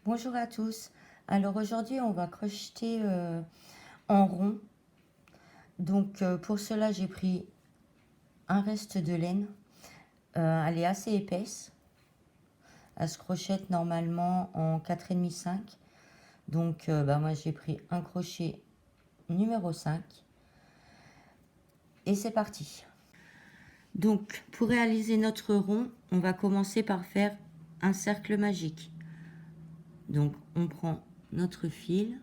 Bonjour à tous. Alors aujourd'hui, on va crocheter en rond. Donc pour cela, j'ai pris un reste de laine. Elle est assez épaisse. Elle se crochette normalement en 4,5-5. Donc moi, j'ai pris un crochet numéro 5. Et c'est parti. Donc pour réaliser notre rond, on va commencer par faire un cercle magique. Donc on prend notre fil,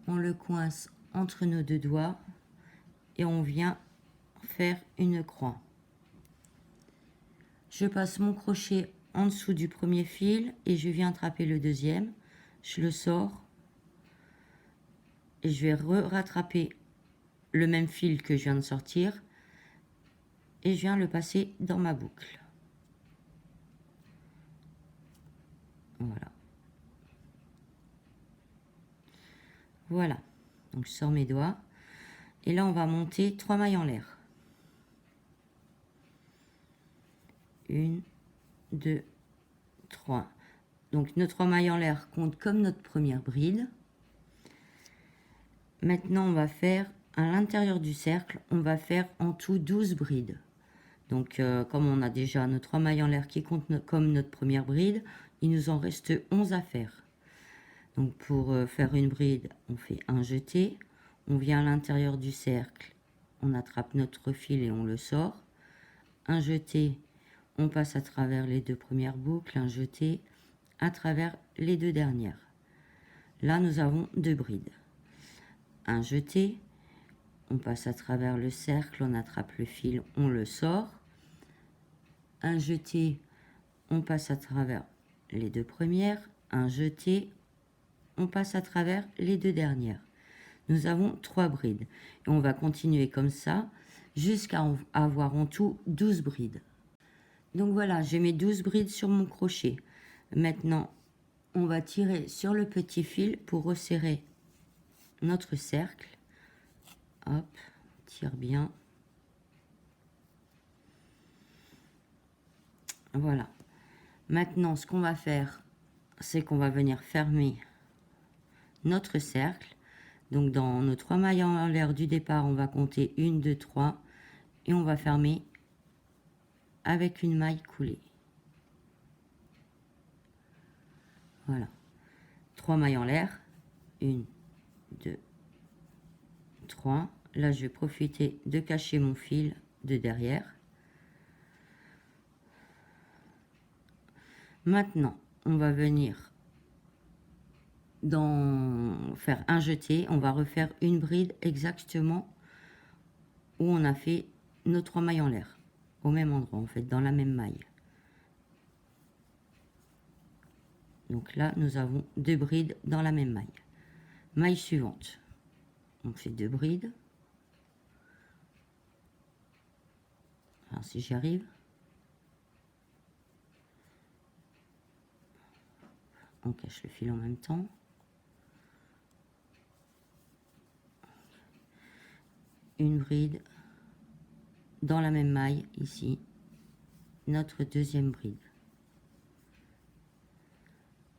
on le coince entre nos deux doigts et on vient faire une croix. Je passe mon crochet en dessous du premier fil et je viens attraper le deuxième. Je le sors et je vais rattraper le même fil que je viens de sortir et je viens le passer dans ma boucle. Voilà. Voilà. Donc je sors mes doigts et là on va monter 3 mailles en l'air. 1, 2, 3. Donc nos 3 mailles en l'air comptent comme notre première bride. Maintenant on va faire à l'intérieur du cercle, on va faire en tout 12 brides. Donc comme on a déjà nos 3 mailles en l'air qui comptent comme notre première bride, il nous en reste 11 à faire. Donc pour faire une bride, on fait un jeté, on vient à l'intérieur du cercle, on attrape notre fil et on le sort. Un jeté, on passe à travers les deux premières boucles, un jeté à travers les deux dernières. Là nous avons 2 brides. Un jeté, on passe à travers le cercle, on attrape le fil, on le sort. Un jeté, on passe à travers les deux premières. Un jeté, on passe à travers les deux dernières. Nous avons 3 brides. Et on va continuer comme ça jusqu'à avoir en tout 12 brides. Donc voilà, j'ai mes 12 brides sur mon crochet. Maintenant, on va tirer sur le petit fil pour resserrer notre cercle. Hop, tire bien. Voilà. Maintenant, ce qu'on va faire, c'est qu'on va venir fermer notre cercle. Donc dans nos 3 mailles en l'air du départ, on va compter 1, 2, 3 et on va fermer avec une maille coulée. Voilà. 3 mailles en l'air. 1, 2, 3. Là, je vais profiter de cacher mon fil de derrière. Maintenant, on va venir faire un jeté. On va refaire une bride exactement où on a fait nos 3 mailles en l'air. Au même endroit, en fait, dans la même maille. Donc là, nous avons 2 brides dans la même maille. Maille suivante. On fait 2 brides. Alors si j'y arrive. On cache le fil en même temps. Une bride dans la même maille ici. Notre deuxième bride.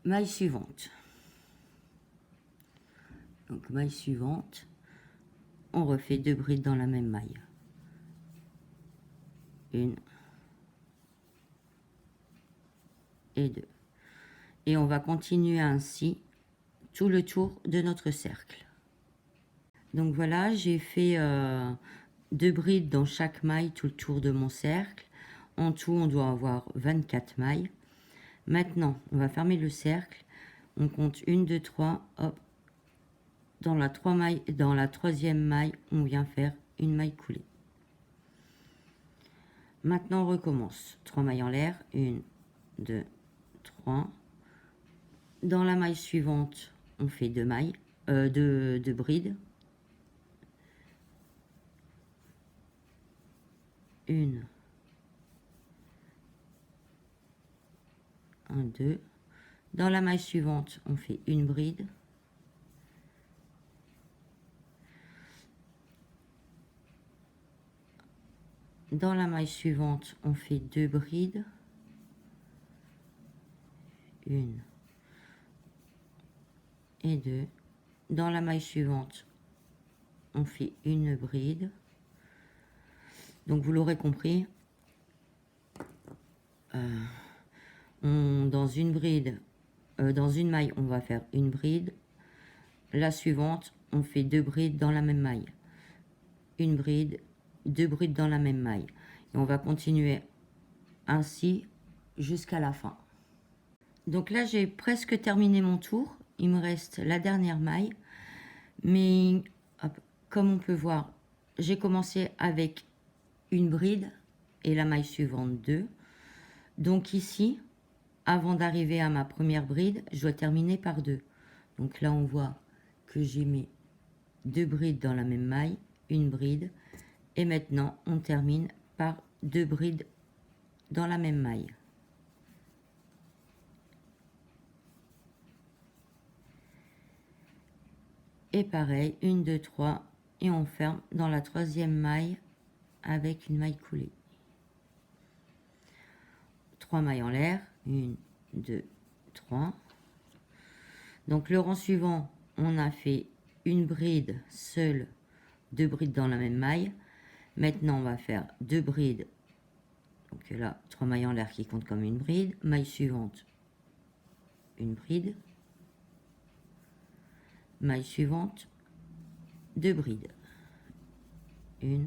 Maille suivante. Donc maille suivante. On refait 2 brides dans la même maille. Une et 2. Et on va continuer ainsi tout le tour de notre cercle. Donc voilà, j'ai fait 2 brides dans chaque maille tout le tour de mon cercle. En tout, on doit avoir 24 mailles. Maintenant, on va fermer le cercle. On compte 1, 2, 3. Hop. Dans la 3e maille, on vient faire une maille coulée. Maintenant, on recommence. 3 mailles en l'air. 1, 2, 3. Dans la maille suivante, on fait 2 mailles, 2 brides. 1, 1, 2. Dans la maille suivante, on fait une bride. Dans la maille suivante, on fait 2 brides. 1, et 2. Dans la maille suivante, on fait une bride. Donc vous l'aurez compris, dans une bride, dans une maille, on va faire une bride. La suivante, on fait 2 brides dans la même maille. Une bride, 2 brides dans la même maille. Et on va continuer ainsi jusqu'à la fin. Donc là, j'ai presque terminé mon tour. Il me reste la dernière maille. Mais hop, comme on peut voir, j'ai commencé avec une bride et la maille suivante 2. Donc ici, avant d'arriver à ma première bride, je dois terminer par 2. Donc là, on voit que j'ai mis 2 brides dans la même maille, une bride. Et maintenant, on termine par 2 brides dans la même maille. Et pareil, 1, 2, 3, et on ferme dans la troisième maille avec une maille coulée. 3 mailles en l'air, 1, 2, 3. Donc le rang suivant, on a fait une bride seule, 2 brides dans la même maille. Maintenant, on va faire 2 brides. Donc là, 3 mailles en l'air qui comptent comme une bride. Maille suivante, une bride. Maille suivante, 2 brides. 1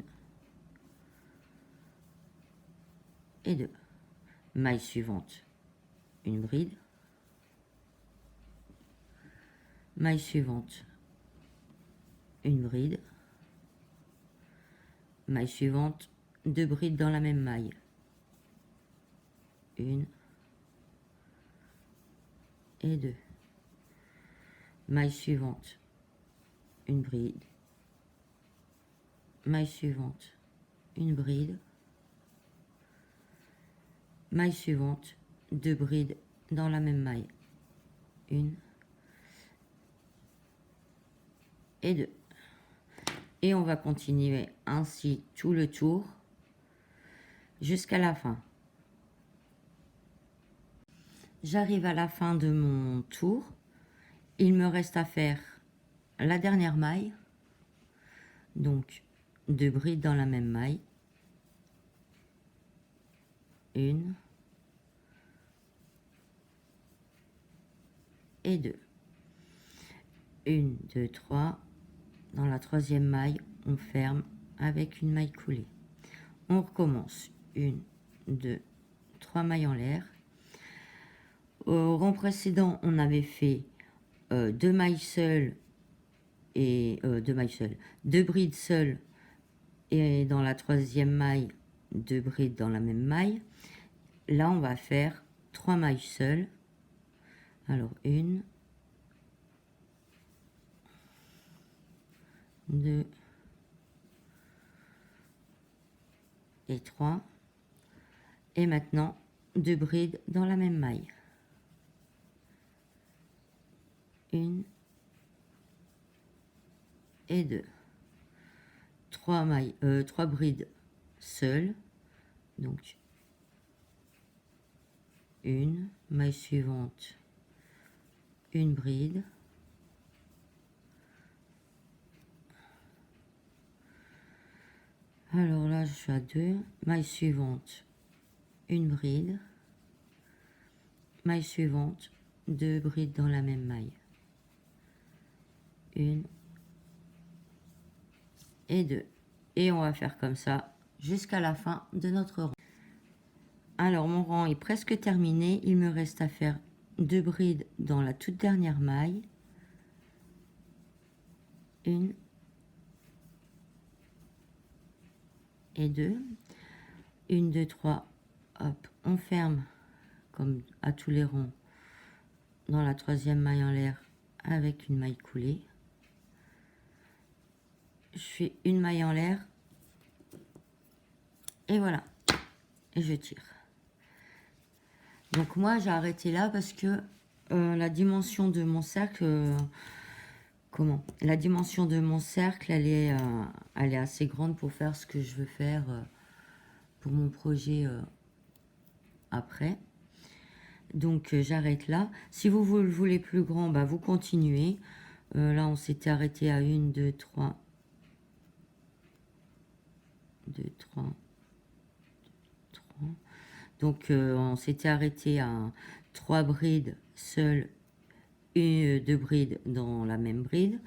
et 2. Maille suivante, une bride. Maille suivante, une bride. Maille suivante, 2 brides dans la même maille. 1 et 2. Maille suivante, une bride. Maille suivante, une bride. Maille suivante, 2 brides dans la même maille. 1 et 2. Et on va continuer ainsi tout le tour jusqu'à la fin. J'arrive à la fin de mon tour. Il me reste à faire la dernière maille. Donc 2 brides dans la même maille. 1 et 2. 1, 2, 3. Dans la troisième maille, on ferme avec une maille coulée. On recommence. 1, 2, 3 mailles en l'air. Au rang précédent, on avait fait 2 mailles seules et 2 brides seules, et dans la troisième maille, 2 brides dans la même maille. Là, on va faire 3 mailles seules. Alors 1, 2 et 3. Et maintenant, 2 brides dans la même maille. 1 et 2. 3 brides seules. Donc 1 maille suivante, une bride. Alors là, je suis à 2. Maille suivante, une bride. Maille suivante, 2 brides dans la même maille. 1 et 2. Et on va faire comme ça jusqu'à la fin de notre rang. Alors mon rang est presque terminé. Il me reste à faire 2 brides dans la toute dernière maille. 1 et 2. 1, 2, 3. Hop, on ferme comme à tous les rangs dans la troisième maille en l'air avec une maille coulée. Je fais une maille en l'air et voilà, et je tire. Donc moi j'ai arrêté là parce que la dimension de mon cercle, la dimension de mon cercle, elle est assez grande pour faire ce que je veux faire pour mon projet après. Donc j'arrête là. Si vous le voulez plus grand, bah, vous continuez. Là, on s'était arrêté à 1, 2, 3. 2, 3, 3. Donc on s'était arrêté à 3 brides seules et 2 brides dans la même bride.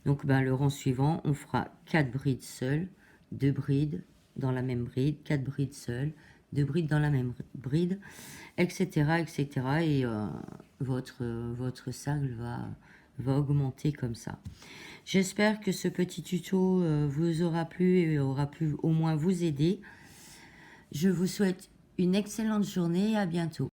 Donc ben, le rang suivant, on fera 4 brides seules, 2 brides dans la même bride, 4 brides seules, 2 brides dans la même bride, etc. etc. Et votre cercle va augmenter comme ça. J'espère que ce petit tuto vous aura plu et aura pu au moins vous aider. Je vous souhaite une excellente journée et à bientôt.